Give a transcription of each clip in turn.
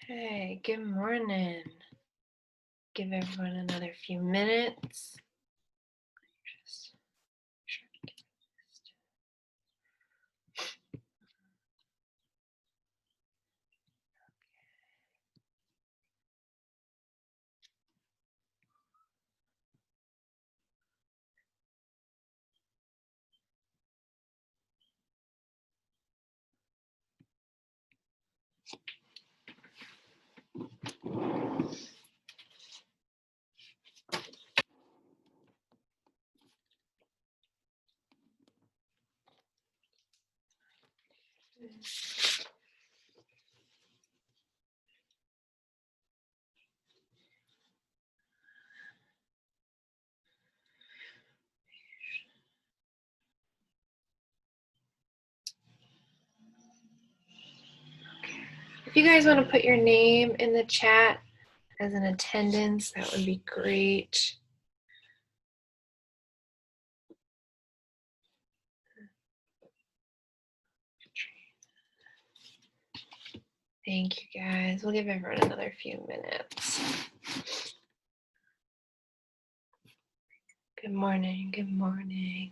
Hey, good morning. Give everyone another few minutes. Just try to get this. If you guys want to put your name in the chat as an attendance, that would be great. Thank you guys. We'll give everyone another few minutes. Good morning. Good morning.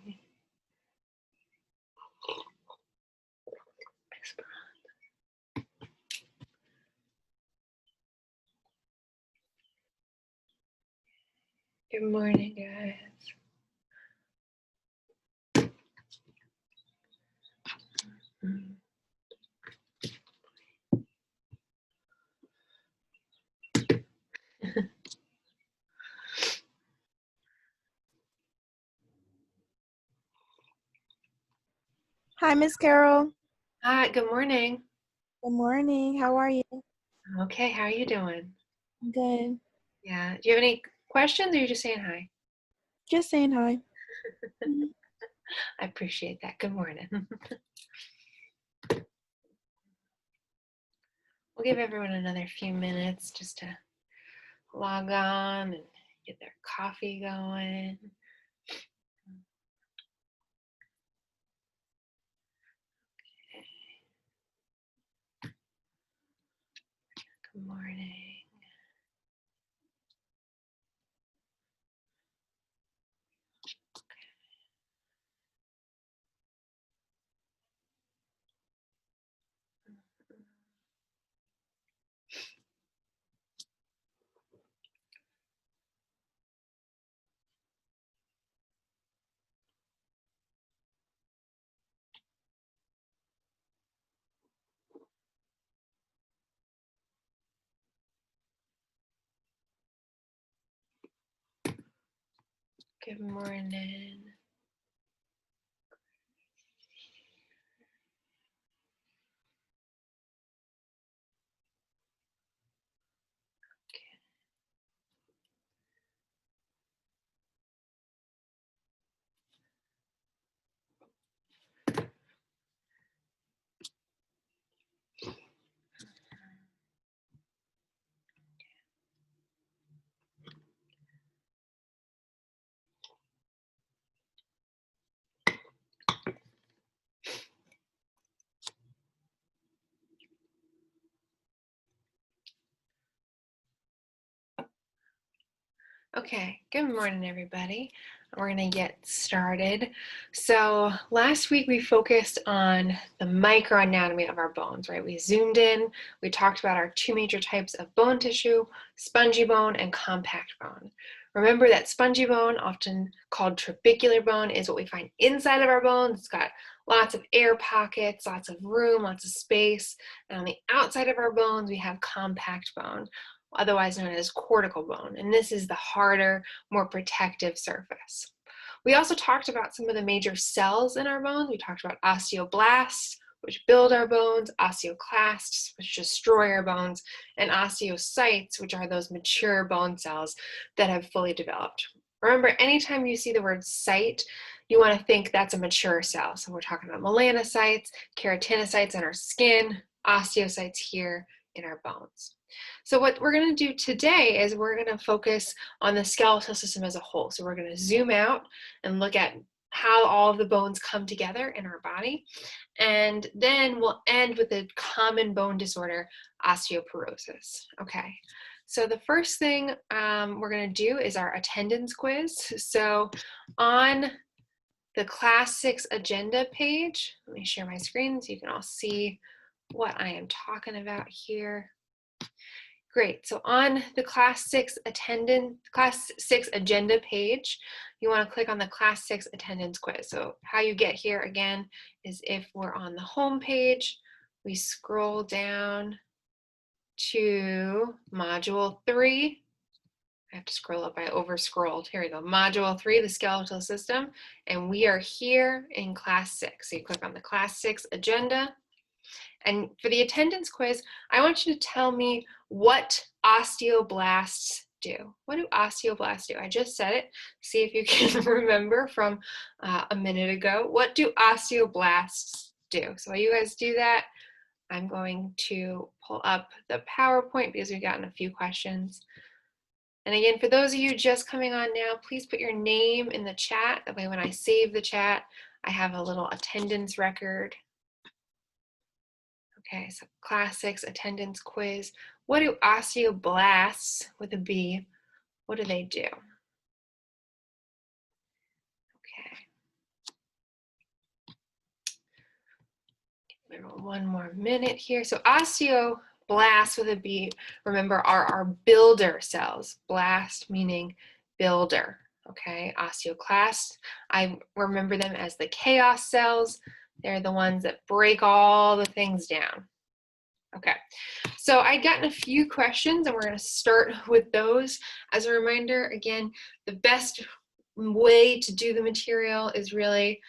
Good morning, guys. Hi, Miss Carol. Hi, good morning. Good morning. How are you? Okay, how are you doing? I'm good. Yeah. Do you have any questions or are you just saying hi? Just saying hi. I appreciate that. Good morning. We'll give everyone another few minutes just to log on and get their coffee going. Good morning. Good morning. Okay, good morning, everybody. We're going to get started. So last week we focused on the microanatomy of our bones, right? We zoomed in, we talked about our two major types of bone tissue, spongy bone and compact bone. Remember that spongy bone, often called trabecular bone, is what we find inside of our bones. It's got lots of air pockets, lots of room, lots of space. And on the outside of our bones, we have compact bone, otherwise known as cortical bone, and this is the harder, more protective surface. We also talked about some of the major cells in our bones. We talked about osteoblasts, which build our bones, osteoclasts, which destroy our bones, and osteocytes, which are those mature bone cells that have fully developed. Remember, anytime you see the word cyte, you want to think that's a mature cell. So we're talking about melanocytes, keratinocytes in our skin, osteocytes here in our bones. So what we're going to do today is we're going to focus on the skeletal system as a whole. So we're going to zoom out and look at how all of the bones come together in our body. And then we'll end with a common bone disorder, osteoporosis. Okay, so the first thing we're going to do is our attendance quiz. So on the Class 6 agenda page, let me share my screen so you can all see what I am talking about here. Great, so on the Class 6 agenda page, you want to click on the Class 6 attendance quiz. So how you get here again is if we're on the home page, we scroll down to Module 3. I have to scroll up, I over scrolled. Here we go, Module 3, the skeletal system, and we are here in Class 6. So you click on the Class 6 agenda. And for the attendance quiz, I want you to tell me what osteoblasts do. What do osteoblasts do? I just said it. See if you can remember from a minute ago. What do osteoblasts do? So while you guys do that, I'm going to pull up the PowerPoint because we've gotten a few questions. And again, for those of you just coming on now, please put your name in the chat. That way when I save the chat, I have a little attendance record. Okay, so Class 6 attendance quiz. What do osteoblasts, with a B, what do they do? Okay. One more minute here. So osteoblasts, with a B, remember, are our builder cells. Blast meaning builder. Okay, osteoclasts, I remember them as the chaos cells. They're the ones that break all the things down. Okay, so I'd gotten a few questions and we're going to start with those. As a reminder, again, the best way to do the material is really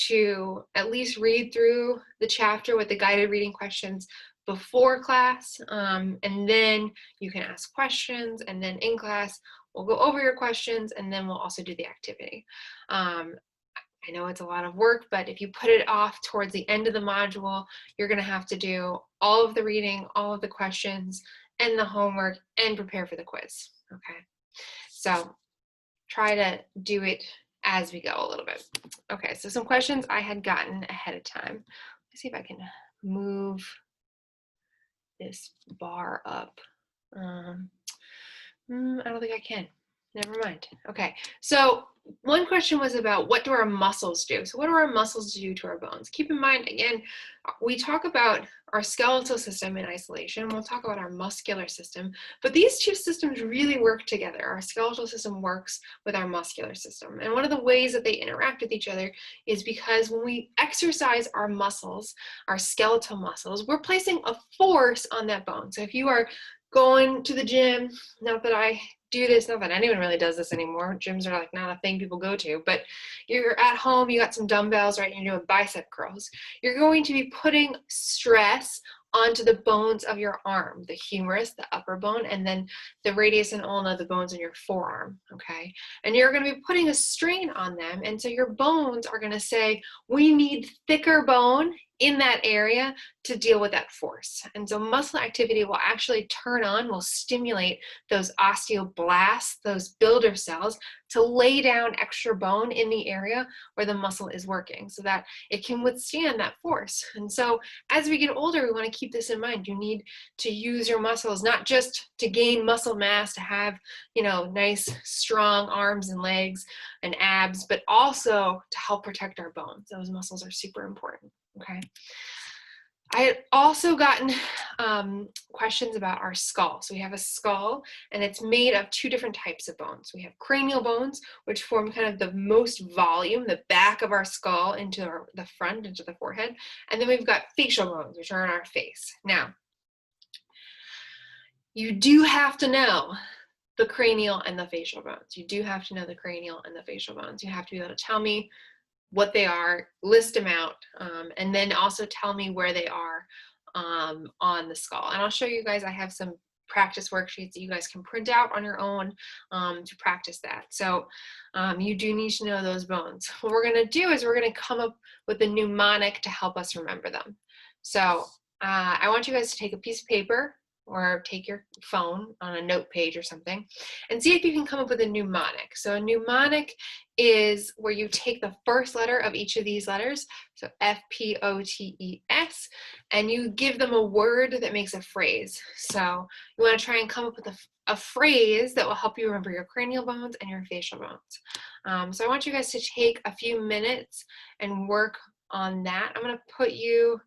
to at least read through the chapter with the guided reading questions before class, and then you can ask questions, and then in class we'll go over your questions, and then we'll also do the activity. I know it's a lot of work, but if you put it off towards the end of the module, you're going to have to do all of the reading, all of the questions, and the homework, and prepare for the quiz. Okay, so try to do it as we go a little bit. Okay, so some questions I had gotten ahead of time. Let's see if I can move this bar up. I don't think I can. Never mind. Okay, so one question was about what do our muscles do? So what do our muscles do to our bones? Keep in mind, again, we talk about our skeletal system in isolation. We'll talk about our muscular system, but these two systems really work together. Our skeletal system works with our muscular system. And one of the ways that they interact with each other is because when we exercise our muscles, our skeletal muscles, we're placing a force on that bone. So if you are going to the gym, not that I do this, not that anyone really does this anymore. Gyms are like not a thing people go to, but you're at home, you got some dumbbells, right? You're doing bicep curls. You're going to be putting stress onto the bones of your arm, the humerus, the upper bone, and then the radius and ulna, the bones in your forearm, okay? And you're going to be putting a strain on them, and so your bones are going to say, we need thicker bone in that area to deal with that force. And so muscle activity will actually turn on, will stimulate those osteoblasts, those builder cells, to lay down extra bone in the area where the muscle is working so that it can withstand that force. And so as we get older, we want to keep this in mind. You need to use your muscles, not just to gain muscle mass, to have, you know, nice, strong arms and legs and abs, but also to help protect our bones. Those muscles are super important, okay? I had also gotten questions about our skull. So we have a skull, and it's made of two different types of bones. We have cranial bones, which form kind of the most volume, the back of our skull into the front, into the forehead. And then we've got facial bones, which are in our face. Now, you do have to know the cranial and the facial bones. You do have to know the cranial and the facial bones. You have to be able to tell me what they are, list them out, and then also tell me where they are on the skull. And I'll show you guys, I have some practice worksheets that you guys can print out on your own to practice that. So you do need to know those bones. What we're gonna do is we're gonna come up with a mnemonic to help us remember them. So I want you guys to take a piece of paper or take your phone on a note page or something and see if you can come up with a mnemonic. So a mnemonic is where you take the first letter of each of these letters, so F-P-O-T-E-S, and you give them a word that makes a phrase. So you want to try and come up with a phrase that will help you remember your cranial bones and your facial bones. So I want you guys to take a few minutes and work on that. I'm going to put you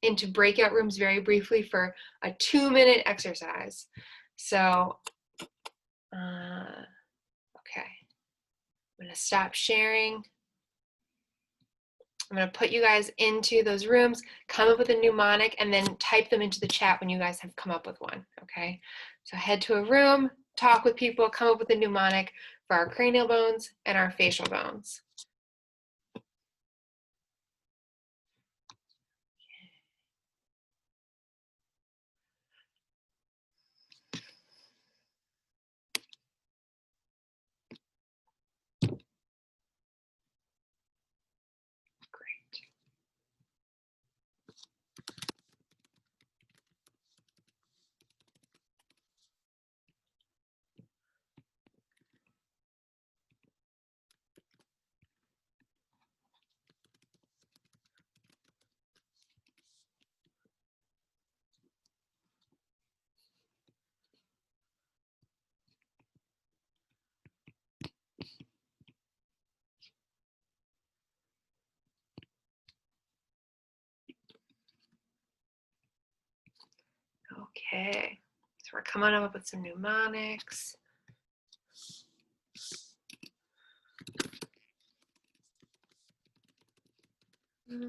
into breakout rooms very briefly for a 2-minute exercise. So, okay, I'm going to stop sharing. I'm going to put you guys into those rooms, come up with a mnemonic, and then type them into the chat when you guys have come up with one, okay? So head to a room, talk with people, come up with a mnemonic for our cranial bones and our facial bones. Okay, so we're coming up with some mnemonics. Okay.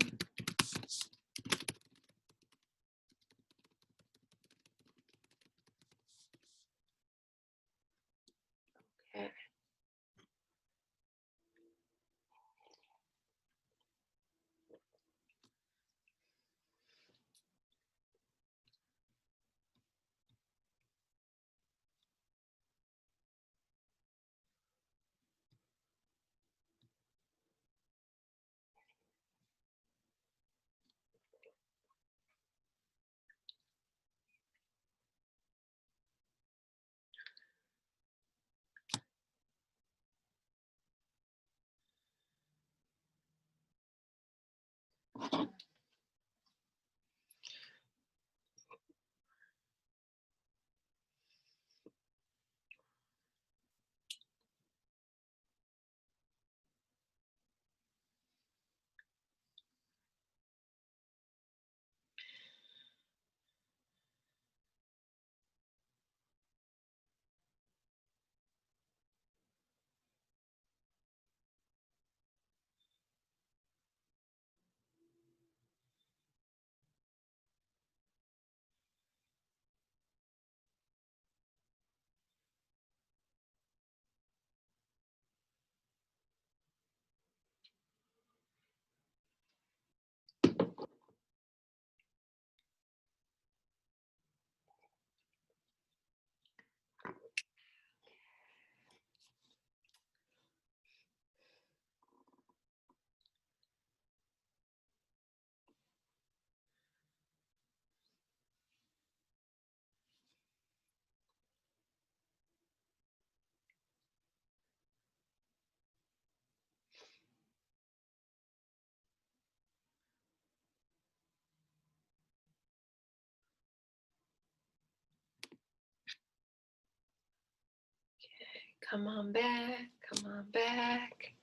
Come on back, come on back.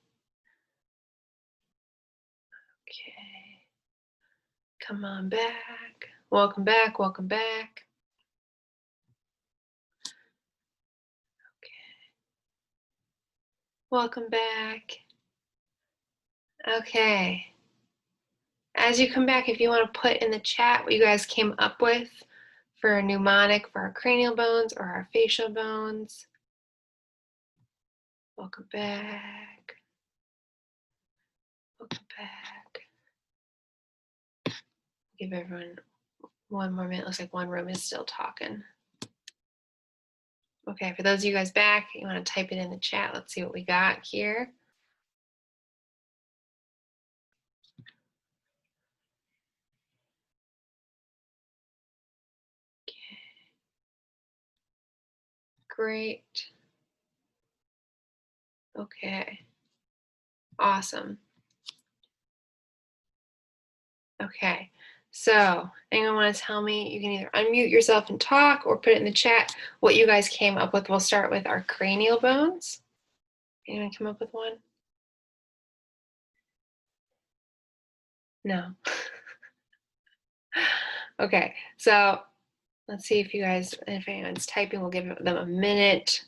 Okay, come on back. Welcome back, welcome back. Okay, welcome back. Okay, as you come back, if you want to put in the chat what you guys came up with for a mnemonic for our cranial bones or our facial bones. Welcome back. Welcome back. Give everyone one more minute. Looks like one room is still talking. Okay, for those of you guys back, you want to type it in the chat. Let's see what we got here. Okay. Great. Okay. Awesome. Okay. So, anyone want to tell me? You can either unmute yourself and talk or put it in the chat what you guys came up with. We'll start with our cranial bones. Anyone come up with one? No. Okay. So, let's see if anyone's typing, we'll give them a minute.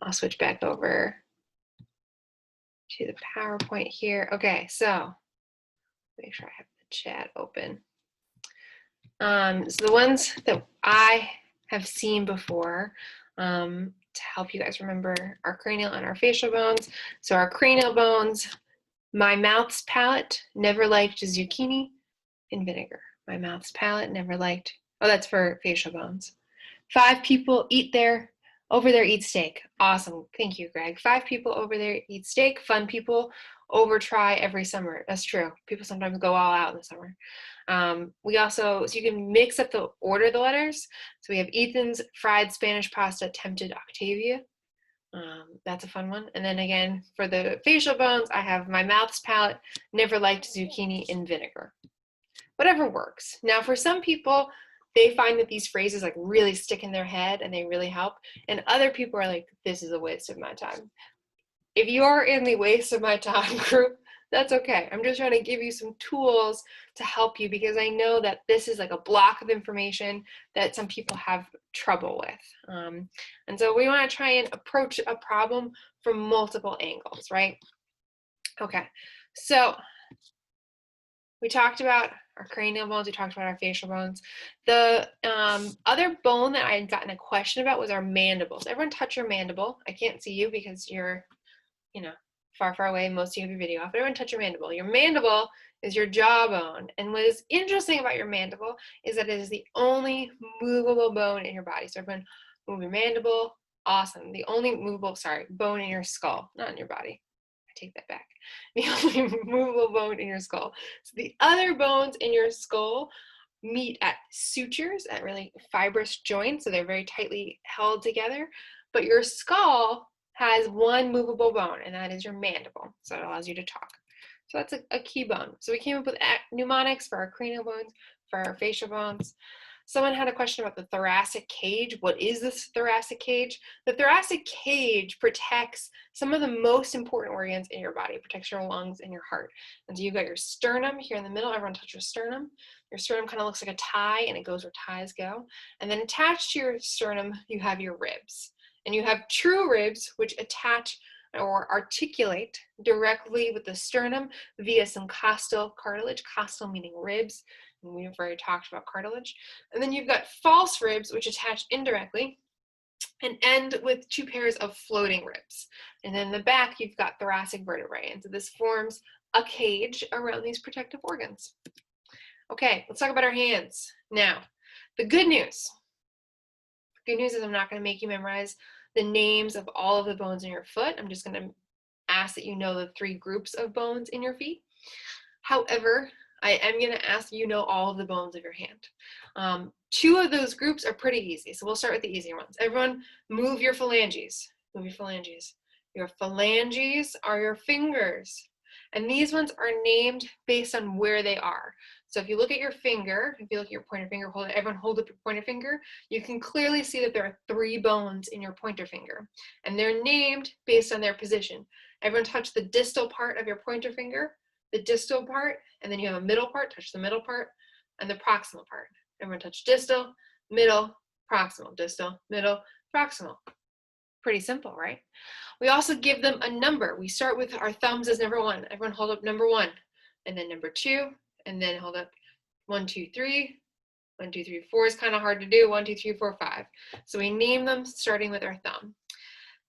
I'll switch back over to the PowerPoint here. Okay, so make sure I have the chat open. So the ones that I have seen before to help you guys remember our cranial and our facial bones. So our cranial bones, my mouth's palate never liked zucchini in vinegar. My mouth's palate never liked, oh, that's for facial bones. 5 people over there eat steak. Awesome. Thank you, Greg. 5 people over there eat steak. Fun people over try every summer. That's true. People sometimes go all out in the summer. So you can mix up the order of the letters. So we have Ethan's fried Spanish pasta tempted Octavia. That's a fun one. And then again, for the facial bones, I have my mouth's palate never liked zucchini in vinegar. Whatever works. Now, for some people, they find that these phrases like really stick in their head and they really help. And other people are like, this is a waste of my time. If you're in the waste of my time group, that's okay. I'm just trying to give you some tools to help you because I know that this is like a block of information that some people have trouble with. And so we want to try and approach a problem from multiple angles, right? Okay, so we talked about our cranial bones, we talked about our facial bones. The other bone that I had gotten a question about was our mandibles. Everyone touch your mandible. I can't see you because you're, far, far away. Most of you have your video off. But everyone touch your mandible. Your mandible is your jawbone. And what is interesting about your mandible is that it is the only movable bone in your body. So everyone move your mandible. Awesome. The only movable, bone in your skull, not in your body. I take that back. The only movable bone in your skull. So the other bones in your skull meet at sutures, at really fibrous joints, so they're very tightly held together. But your skull has one movable bone, and that is your mandible. So it allows you to talk. So that's a key bone. So we came up with mnemonics for our cranial bones, for our facial bones. Someone had a question about the thoracic cage. What is this thoracic cage? The thoracic cage protects some of the most important organs in your body. It protects your lungs and your heart. And so you've got your sternum here in the middle. Everyone touch your sternum. Your sternum kind of looks like a tie, and it goes where ties go. And then attached to your sternum, you have your ribs. And you have true ribs, which attach or articulate directly with the sternum via some costal cartilage, costal meaning ribs. And we've already talked about cartilage. And then you've got false ribs, which attach indirectly and end with 2 pairs of floating ribs. And then in the back, you've got thoracic vertebrae. And so this forms a cage around these protective organs. Okay, let's talk about our hands. Now, the good news is I'm not going to make you memorize the names of all of the bones in your foot. I'm just going to ask that you know the 3 groups of bones in your feet. However, I am going to ask you know all of the bones of your hand. 2 of those groups are pretty easy, so we'll start with the easier ones. Everyone move your phalanges. Move your phalanges. Your phalanges are your fingers. And these ones are named based on where they are. So if you look at your finger, if you look at your pointer finger, everyone hold up your pointer finger, you can clearly see that there are 3 bones in your pointer finger. And they're named based on their position. Everyone touch the distal part of your pointer finger, the distal part, and then you have a middle part, touch the middle part, and the proximal part. Everyone touch distal, middle, proximal, distal, middle, proximal. Pretty simple, right? We also give them a number. We start with our thumbs as number 1. Everyone hold up number 1, and then number 2, and then hold up 1, 2, 3. 1, 2, 3, 4 is kind of hard to do. 1, 2, 3, 4, 5. So we name them starting with our thumb.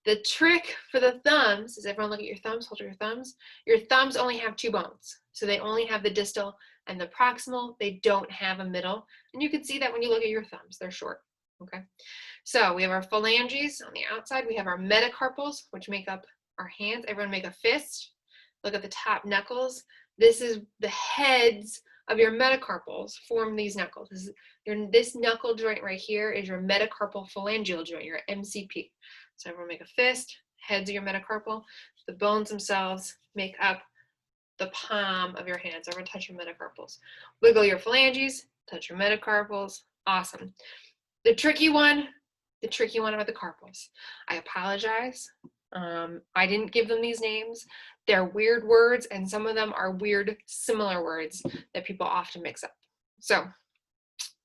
The trick for the thumbs is everyone look at your thumbs, hold your thumbs. Your thumbs only have 2 bones. So they only have the distal and the proximal. They don't have a middle. And you can see that when you look at your thumbs, they're short, okay? So we have our phalanges on the outside. We have our metacarpals, which make up our hands. Everyone make a fist. Look at the top knuckles. This is the heads of your metacarpals form these knuckles. This knuckle joint right here is your metacarpal phalangeal joint, your MCP. So everyone make a fist, heads of your metacarpal. The bones themselves make up the palm of your hands. Everyone touch your metacarpals. Wiggle your phalanges, touch your metacarpals. Awesome. The tricky one are the carpals. I apologize. I didn't give them these names. They're weird words, and some of them are weird similar words that people often mix up. So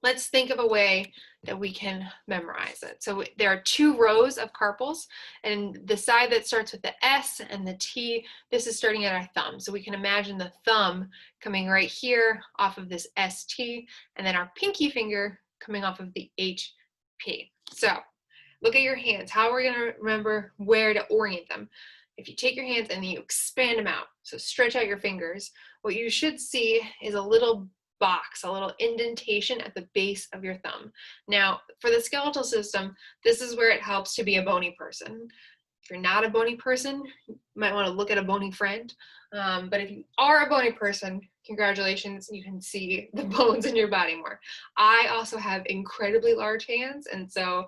let's think of a way that we can memorize it. So there are 2 rows of carpals, and the side that starts with the S and the T, this is starting at our thumb. So we can imagine the thumb coming right here off of this ST, and then our pinky finger coming off of the HP. So look at your hands. How are we going to remember where to orient them? If you take your hands and you expand them out, so stretch out your fingers, what you should see is a little box, a little indentation at the base of your thumb. Now, for the skeletal system, this is where it helps to be a bony person. If you're not a bony person, you might want to look at a bony friend. But if you are a bony person, congratulations, you can see the bones in your body more. I also have incredibly large hands, and so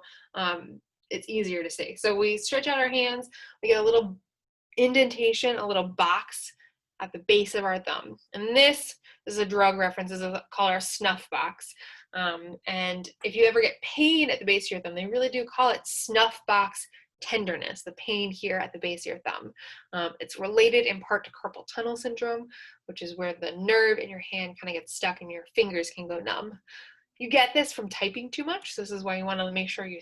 it's easier to see. So we stretch out our hands, we get a little indentation, a little box at the base of our thumb. And this is a drug reference. This is called our snuff box. And if you ever get pain at the base of your thumb, they really do call it snuff box tenderness, the pain here at the base of your thumb. It's related in part to carpal tunnel syndrome, which is where the nerve in your hand kind of gets stuck and your fingers can go numb. You get this from typing too much, so this is why you want to make sure you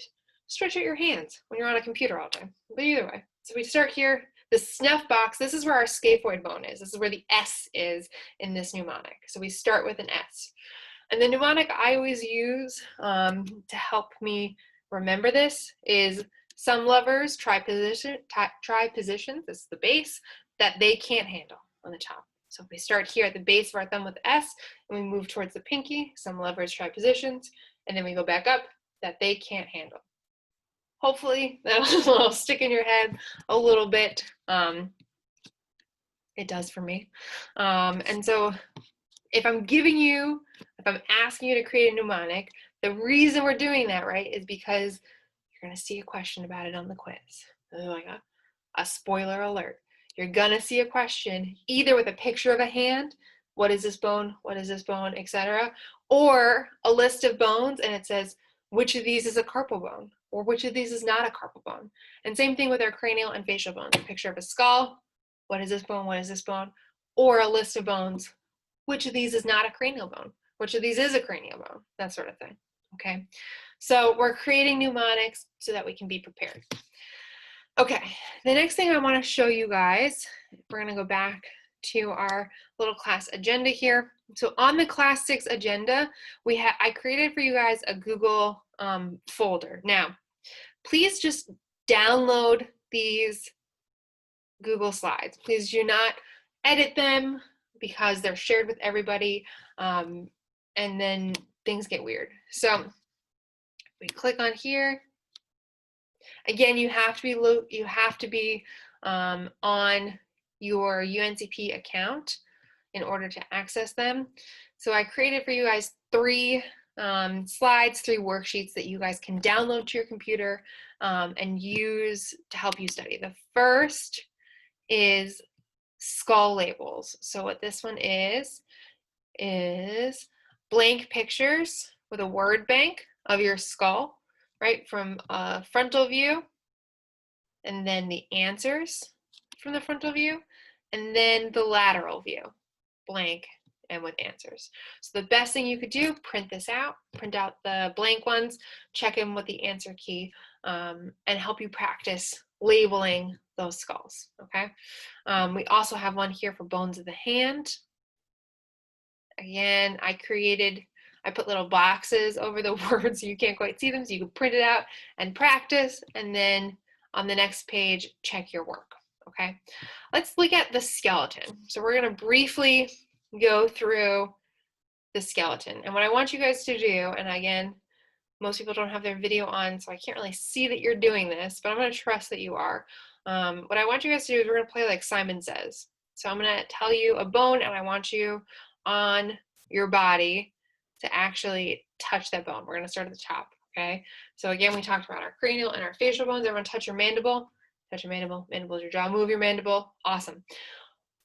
stretch out your hands when you're on a computer all day. But either way, so we start here. The snuff box, this is where our scaphoid bone is. This is where the S is in this mnemonic. So we start with an S. And the mnemonic I always use to help me remember this is some lovers try positions, this is the base, that they can't handle on the top. So if we start here at the base of our thumb with S and we move towards the pinky, some lovers try positions, and then we go back up, that they can't handle. Hopefully that'll stick in your head a little bit. It does for me. And so if I'm asking you to create a mnemonic, the reason we're doing that, right, is because you're going to see a question about it on the quiz. Like a spoiler alert. You're going to see a question either with a picture of a hand, what is this bone, what is this bone, etc., or a list of bones and it says, which of these is a carpal bone, or which of these is not a carpal bone. And same thing with our cranial and facial bones. A picture of a skull, what is this bone, what is this bone, or a list of bones, which of these is not a cranial bone, which of these is a cranial bone, that sort of thing, okay? So we're creating mnemonics so that we can be prepared. Okay, the next thing I want to show you guys, we're going to go back to our little class agenda here. So on the class 6 agenda, I created for you guys a Google folder. Now, please just download these Google Slides. Please do not edit them because they're shared with everybody, and then things get weird. So we click on here. Again, you have to be on your UNCP account in order to access them. So I created for you guys 3 slides, 3 worksheets that you guys can download to your computer and use to help you study. The first is skull labels. So what this one is blank pictures with a word bank of your skull, right, from a frontal view, and then the answers from the frontal view, and then the lateral view, blank and with answers. So the best thing you could do, print this out, print out the blank ones, check in with the answer key, and help you practice labeling those skulls, okay? We also have one here for bones of the hand. Again, I put little boxes over the words so you can't quite see them, so you can print it out and practice, and then on the next page, check your work, okay? Let's look at the skeleton. So we're gonna briefly go through the skeleton. And what I want you guys to do, and again, most people don't have their video on, so I can't really see that you're doing this, but I'm gonna trust that you are. What I want you guys to do is we're gonna play like Simon Says. So I'm gonna tell you a bone, and I want you on your body to actually touch that bone. We're gonna start at the top, okay? So again, we talked about our cranial and our facial bones. Everyone touch your mandible. Touch your mandible. Mandible is your jaw. Move your mandible. Awesome.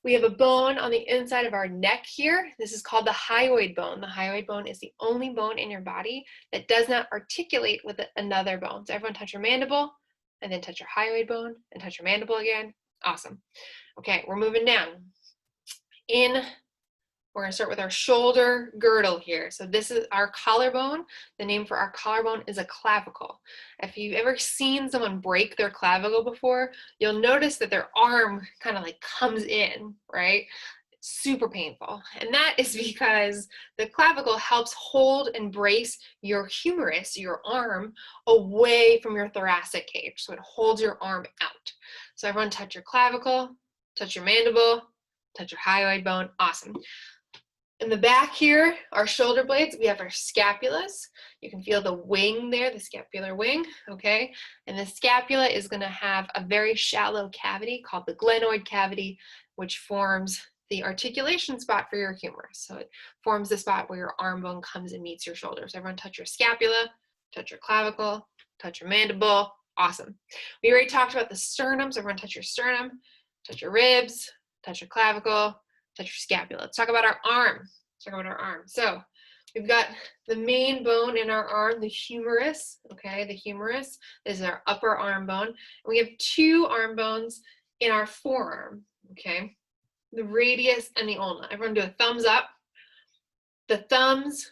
We have a bone on the inside of our neck here. This is called the hyoid bone. The hyoid bone is the only bone in your body that does not articulate with another bone. So everyone touch your mandible, and then touch your hyoid bone, and touch your mandible again. Awesome. Okay, we're moving down. We're going to start with our shoulder girdle here. So this is our collarbone. The name for our collarbone is a clavicle. If you've ever seen someone break their clavicle before, you'll notice that their arm kind of like comes in, right? It's super painful. And that is because the clavicle helps hold and brace your humerus, your arm, away from your thoracic cage. So it holds your arm out. So everyone touch your clavicle, touch your mandible, touch your hyoid bone. Awesome. In the back here, our shoulder blades, we have our scapulas. You can feel the wing there, the scapular wing, okay? And the scapula is gonna have a very shallow cavity called the glenoid cavity, which forms the articulation spot for your humerus. So it forms the spot where your arm bone comes and meets your shoulder. So everyone touch your scapula, touch your clavicle, touch your mandible. Awesome. We already talked about the sternum, so everyone touch your sternum, touch your ribs, touch your clavicle, touch your scapula. Let's talk about our arm. Let's talk about our arm. So we've got the main bone in our arm, the humerus, okay? The humerus is our upper arm bone. And we have two arm bones in our forearm, okay? The radius and the ulna. Everyone do a thumbs up. The thumbs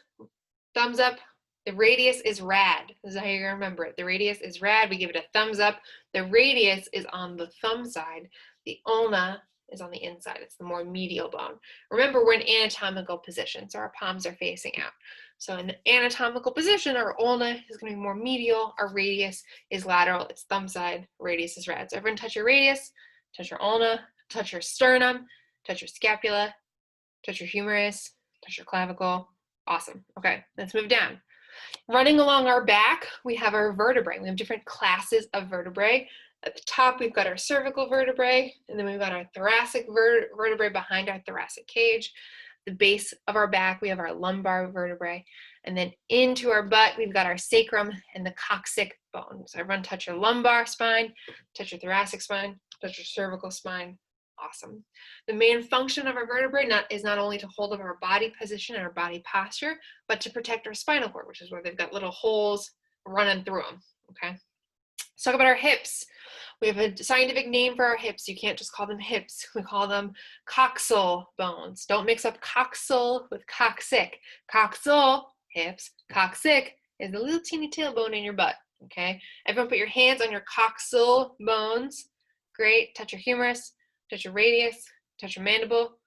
up. The radius is rad. This is how you're gonna remember it. The radius is rad. We give it a thumbs up. The radius is on the thumb side. The ulna is on the inside. It's the more medial bone. Remember, we're in anatomical position, so our palms are facing out. So in the anatomical position, our ulna is going to be more medial. Our radius is lateral. It's thumb side. Radius is rad. So everyone touch your radius, touch your ulna, touch your sternum, touch your scapula, touch your humerus, touch your clavicle. Awesome. Okay, let's move down. Running along our back, we have our vertebrae. We have different classes of vertebrae. At the top, we've got our cervical vertebrae, and then we've got our thoracic vertebrae behind our thoracic cage. The base of our back, we have our lumbar vertebrae, and then into our butt, we've got our sacrum and the coccyx bone. So everyone touch your lumbar spine, touch your thoracic spine, touch your cervical spine. Awesome. The main function of our vertebrae is not only to hold up our body position and our body posture, but to protect our spinal cord, which is where they've got little holes running through them, okay? Let's talk about our hips. We have a scientific name for our hips. You can't just call them hips. We call them coxal bones. Don't mix up coxal with coccyx. Coxal, hips. Coccyx is the little teeny tailbone in your butt, okay? Everyone put your hands on your coxal bones. Great. Touch your humerus, touch your radius, touch your mandible,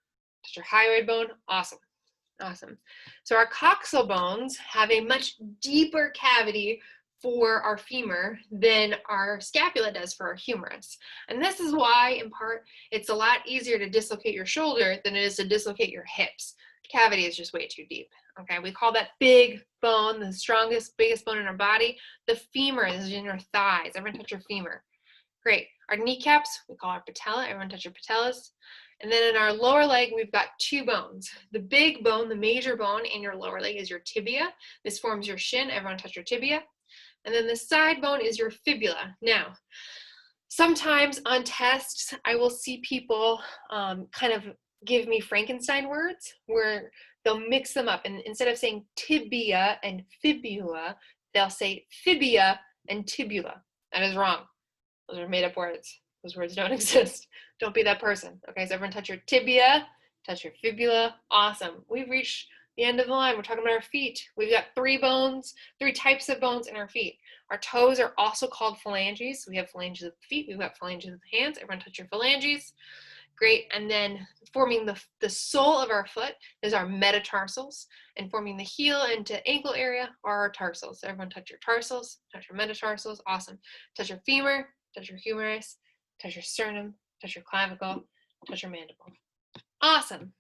touch your hyoid bone. Awesome. Awesome. So our coxal bones have a much deeper cavity for our femur than our scapula does for our humerus. And this is why, in part, it's a lot easier to dislocate your shoulder than it is to dislocate your hips. The cavity is just way too deep, okay? We call that big bone, the strongest, biggest bone in our body, the femur. This is in your thighs. Everyone touch your femur. Great. Our kneecaps, we call our patella. Everyone touch your patellas. And then in our lower leg, we've got two bones. The big bone, the major bone in your lower leg is your tibia. This forms your shin. Everyone touch your tibia. And then the side bone is your fibula. Now, sometimes on tests, I will see people kind of give me Frankenstein words where they'll mix them up. And instead of saying tibia and fibula, they'll say fibia and tibula. That is wrong. Those are made up words. Those words don't exist. Don't be that person. Okay, so everyone touch your tibia, touch your fibula. Awesome. We've reached the end of the line. We're talking about our feet. We've got three types of bones in our feet. Our toes are also called phalanges. We have phalanges of the feet. We've got phalanges of the hands. Everyone touch your phalanges. Great. And then forming the sole of our foot is our metatarsals. And forming the heel into ankle area are our tarsals. So everyone touch your tarsals, touch your metatarsals. Awesome. Touch your femur, touch your humerus, touch your sternum, touch your clavicle, touch your mandible. Awesome.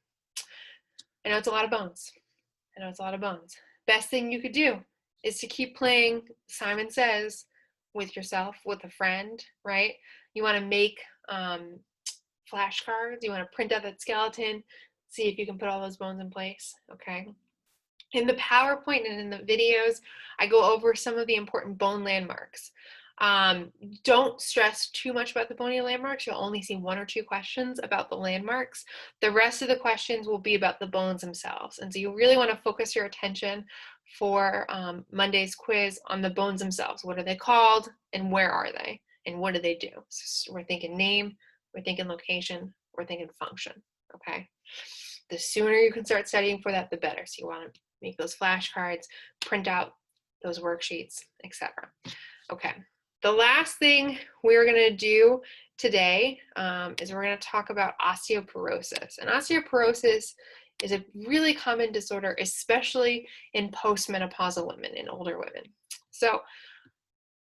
I know it's a lot of bones. Best thing you could do is to keep playing Simon Says with yourself, with a friend, right? You want to make flashcards. You want to print out that skeleton, see if you can put all those bones in place, okay? In the PowerPoint and in the videos, I go over some of the important bone landmarks. Don't stress too much about the bony landmarks. You'll only see 1 or 2 questions about the landmarks. The rest of the questions will be about the bones themselves. And so you really want to focus your attention for Monday's quiz on the bones themselves. What are they called and where are they and what do they do? So we're thinking name, we're thinking location, we're thinking function, okay? The sooner you can start studying for that, the better. So you want to make those flashcards, print out those worksheets, etc. Okay. The last thing we're going to do today is we're going to talk about osteoporosis. And osteoporosis is a really common disorder, especially in postmenopausal women, in older women. So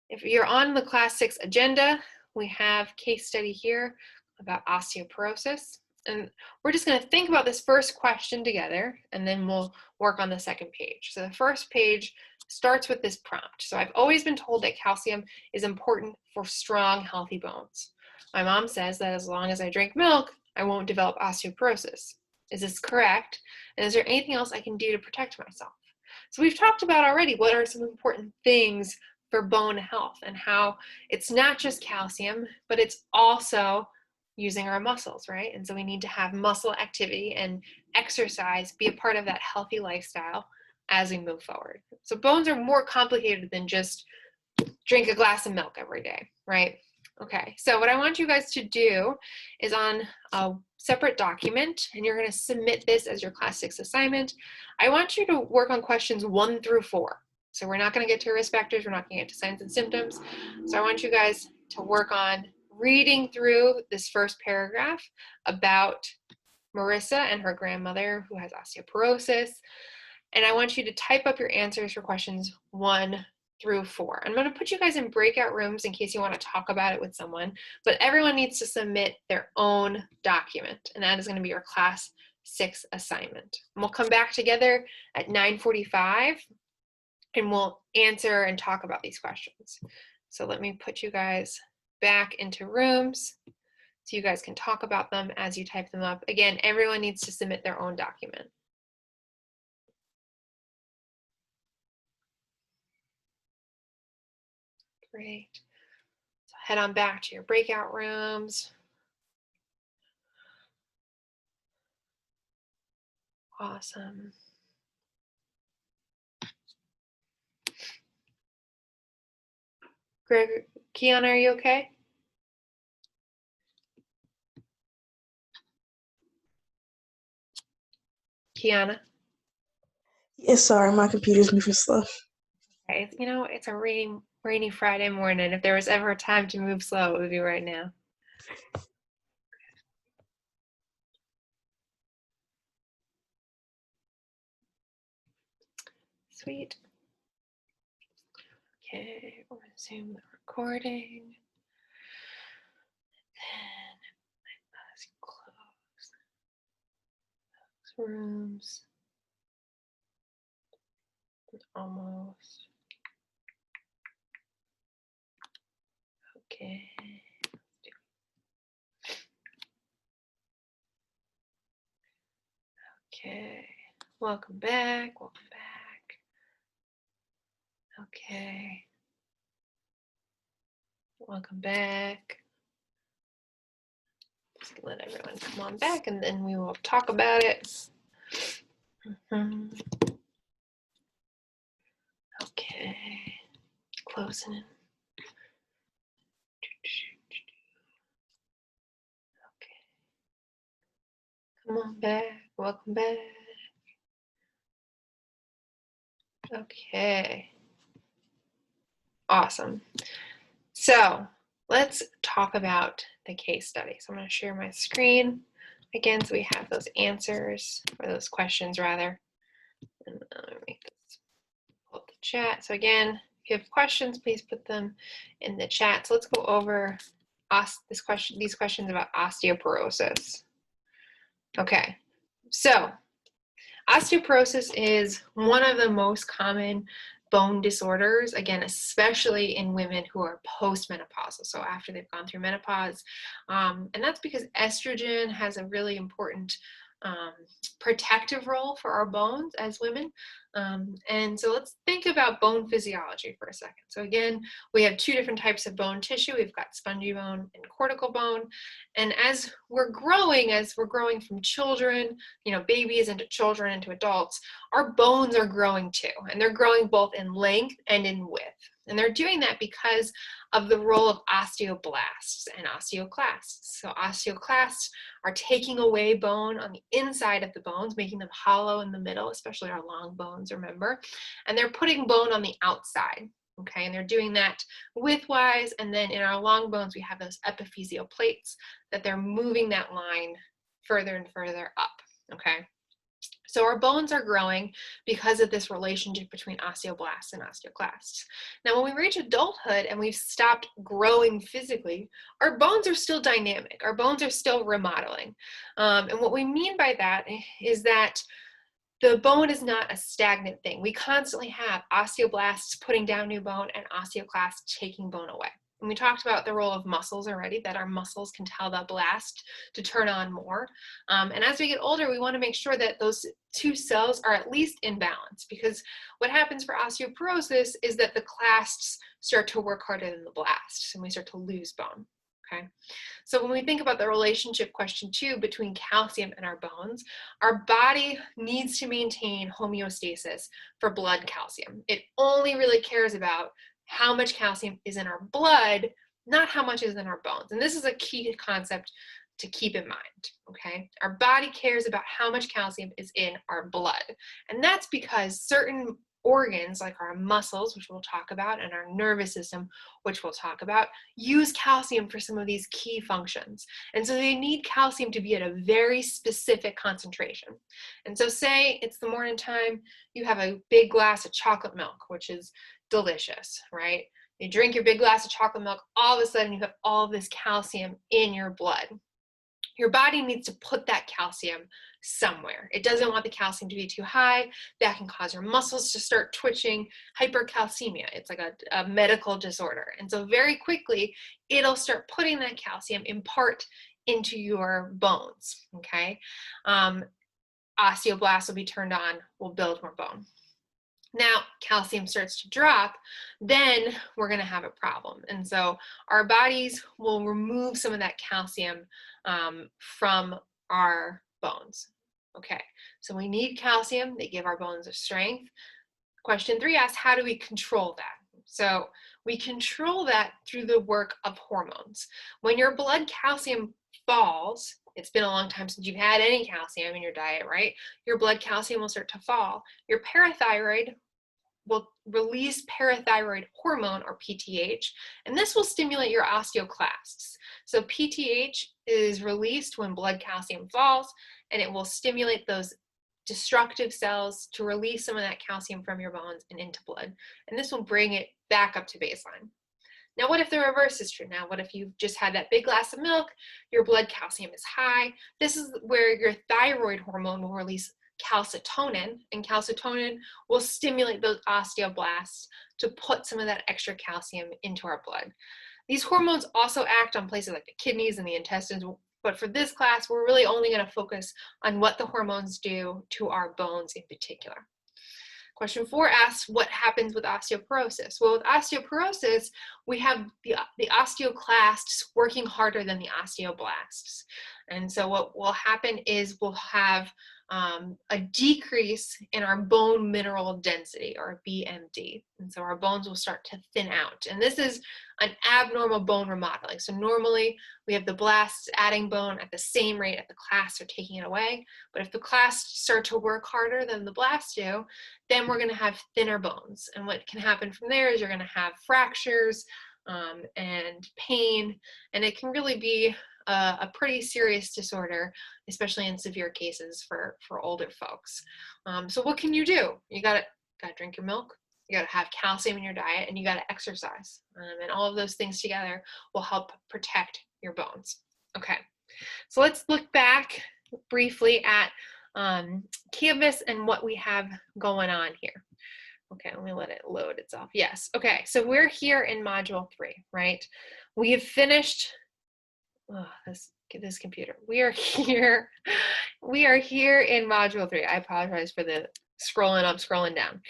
if you're on the Class 6 agenda, we have case study here about osteoporosis. And we're just going to think about this first question together, and then we'll work on the second page. So the first page starts with this prompt. So I've always been told that calcium is important for strong, healthy bones. My mom says that as long as I drink milk, I won't develop osteoporosis. Is this correct? And is there anything else I can do to protect myself? So we've talked about already what are some important things for bone health and how it's not just calcium, but it's also using our muscles, right? And so we need to have muscle activity and exercise be a part of that healthy lifestyle as we move forward. So bones are more complicated than just drink a glass of milk every day, right? Okay, so what I want you guys to do is on a separate document, and you're going to submit this as your Class 6 assignment. I want you to work on questions 1 through 4. So we're not going to get to risk factors, we're not going to get to signs and symptoms. So I want you guys to work on reading through this first paragraph about Marissa and her grandmother who has osteoporosis. And I want you to type up your answers for questions 1 through 4. I'm going to put you guys in breakout rooms in case you want to talk about it with someone, but everyone needs to submit their own document, and that is going to be your Class 6 assignment. And we'll come back together at 9:45 and we'll answer and talk about these questions. So let me put you guys back into rooms so you guys can talk about them as you type them up. Again, everyone needs to submit their own document. Great. So head on back to your breakout rooms. Awesome. Greg, Kiana, are you okay? Kiana? Yes, sorry, my computer's moving slow. Okay, you know, it's a rainy Friday morning. If there was ever a time to move slow, it would be right now. Sweet. Okay, we'll resume the recording. Then let's close those rooms. Almost. Okay. Okay. Welcome back. Welcome back. Okay. Welcome back. Just let everyone come on back and then we will talk about it. Okay. Closing it. Okay. Come on back. Welcome back. Okay. Awesome. So let's talk about the case study. So I'm going to share my screen again so we have those answers, or those questions rather. And make this, pull up the chat. So again, if you have questions, please put them in the chat. So let's go over these questions about osteoporosis. Okay, so osteoporosis is one of the most common bone disorders, again, especially in women who are postmenopausal, so after they've gone through menopause. And that's because estrogen has a really important protective role for our bones as women. And so let's think about bone physiology for a second. So again, we have two different types of bone tissue. We've got spongy bone and cortical bone. And as we're growing from children, babies into children into adults, our bones are growing too. And they're growing both in length and in width. And they're doing that because of the role of osteoblasts and osteoclasts. So osteoclasts are taking away bone on the inside of the bones, making them hollow in the middle, especially our long bones, remember? And they're putting bone on the outside, okay? And they're doing that widthwise, and then in our long bones, we have those epiphyseal plates that they're moving that line further and further up, okay? So our bones are growing because of this relationship between osteoblasts and osteoclasts. Now, when we reach adulthood and we've stopped growing physically, our bones are still dynamic. Our bones are still remodeling. And what we mean by that is that the bone is not a stagnant thing. We constantly have osteoblasts putting down new bone and osteoclasts taking bone away. And we talked about the role of muscles already, that our muscles can tell the blast to turn on more. And as we get older, we want to make sure that those two cells are at least in balance, because what happens for osteoporosis is that the clasts start to work harder than the blasts, and we start to lose bone. Okay, so when we think about the relationship, question 2, between calcium and our bones, our body needs to maintain homeostasis for blood calcium. It only really cares about how much calcium is in our blood, not how much is in our bones. And this is a key concept to keep in mind, okay? Our body cares about how much calcium is in our blood. And that's because certain organs, like our muscles, which we'll talk about, and our nervous system, which we'll talk about, use calcium for some of these key functions. And so they need calcium to be at a very specific concentration. And so say it's the morning time, you have a big glass of chocolate milk, which is delicious, right? You drink your big glass of chocolate milk, all of a sudden you have all of this calcium in your blood. Your body needs to put that calcium somewhere. It doesn't want the calcium to be too high. That can cause your muscles to start twitching. Hypercalcemia, it's like a medical disorder. And so very quickly, it'll start putting that calcium in part into your bones, okay? Osteoblasts will be turned on, will build more bone. Now, calcium starts to drop, then we're going to have a problem. And so our bodies will remove some of that calcium from our bones. Okay, so we need calcium. They give our bones a strength. Question 3 asks, how do we control that? So we control that through the work of hormones. When your blood calcium falls, it's been a long time since you've had any calcium in your diet, right? Your blood calcium will start to fall. Your parathyroid will release parathyroid hormone, or PTH, and this will stimulate your osteoclasts. So PTH is released when blood calcium falls, and it will stimulate those destructive cells to release some of that calcium from your bones and into blood. And this will bring it back up to baseline. Now, what if the reverse is true? Now, what if you've just had that big glass of milk, your blood calcium is high? This is where your thyroid hormone will release calcitonin, and calcitonin will stimulate those osteoblasts to put some of that extra calcium into our blood. These hormones also act on places like the kidneys and the intestines, but for this class, we're really only going to focus on what the hormones do to our bones in particular. Question 4 asks, what happens with osteoporosis? Well, with osteoporosis, we have the osteoclasts working harder than the osteoblasts. And so what will happen is we'll have a decrease in our bone mineral density, or BMD. And so our bones will start to thin out. And this is an abnormal bone remodeling. So normally we have the blasts adding bone at the same rate that the clasts are taking it away. But if the clasts start to work harder than the blasts do, then we're going to have thinner bones. And what can happen from there is you're going to have fractures and pain, and it can really be a pretty serious disorder, especially in severe cases for older folks. So what can you do? You gotta drink your milk, you gotta have calcium in your diet, and you gotta exercise. And all of those things together will help protect your bones. Okay, so let's look back briefly at Canvas and what we have going on here. Okay, let me let it load itself. Yes, okay, so we're here in module 3, right? We have finished this computer. We are here we are here in Module 3. I apologize for the scrolling up, scrolling down.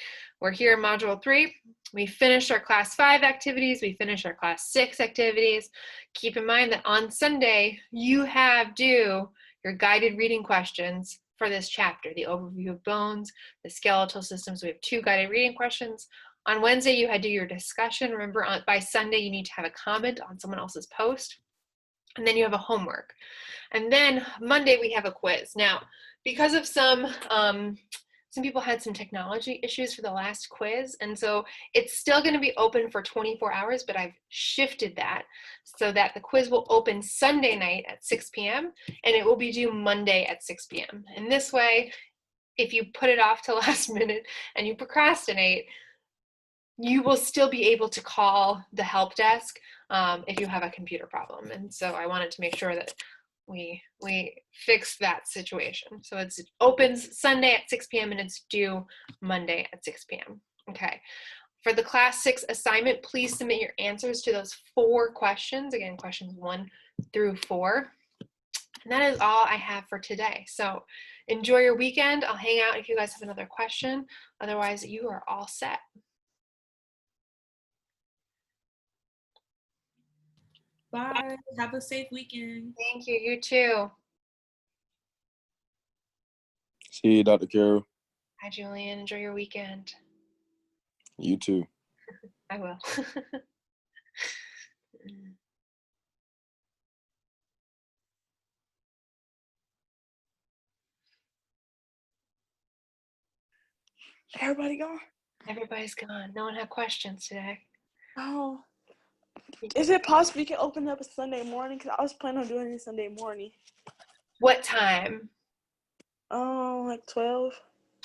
We're here in Module 3. We finished our Class 5 activities. We finished our Class 6 activities. Keep in mind that on Sunday, you have due your guided reading questions for this chapter, the overview of bones, the skeletal systems. We have 2 guided reading questions. On Wednesday, you had to do your discussion. Remember, by Sunday, you need to have a comment on someone else's post. And then you have a homework. And then Monday, we have a quiz. Now, because of some people had some technology issues for the last quiz, and so it's still going to be open for 24 hours, but I've shifted that so that the quiz will open Sunday night at 6 p.m. and it will be due Monday at 6 p.m. And this way, if you put it off to last minute and you procrastinate, you will still be able to call the help desk if you have a computer problem. And so I wanted to make sure that we fix that situation. So it opens Sunday at 6 p.m. and it's due Monday at 6 p.m. Okay. For the Class 6 assignment, please submit your answers to those 4 questions. Again, questions 1 through 4. And that is all I have for today. So enjoy your weekend. I'll hang out if you guys have another question. Otherwise, you are all set. Bye. Have a safe weekend. Thank you. You too. See you, Dr. Carol. Hi, Julian. Enjoy your weekend. You too. I will. Everybody gone? Everybody's gone. No one had questions today. Oh. Is it possible you can open up a Sunday morning? Because I was planning on doing it Sunday morning. What time? Like 12.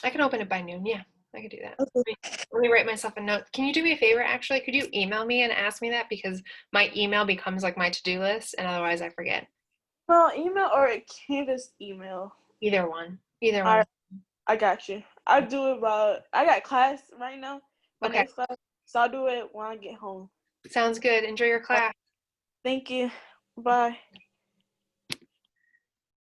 I can open it by noon. Yeah, I could do that. Okay. Let me write myself a note. Can you do me a favor, actually? Could you email me and ask me that? Because my email becomes like my to-do list, and otherwise I forget. Well, email or a Canvas email. Either one. Either All one. right, I got you. I'll do it I got class right now. My Okay. next class. So I'll do it when I get home. Sounds good. Enjoy your class. Thank you. Bye.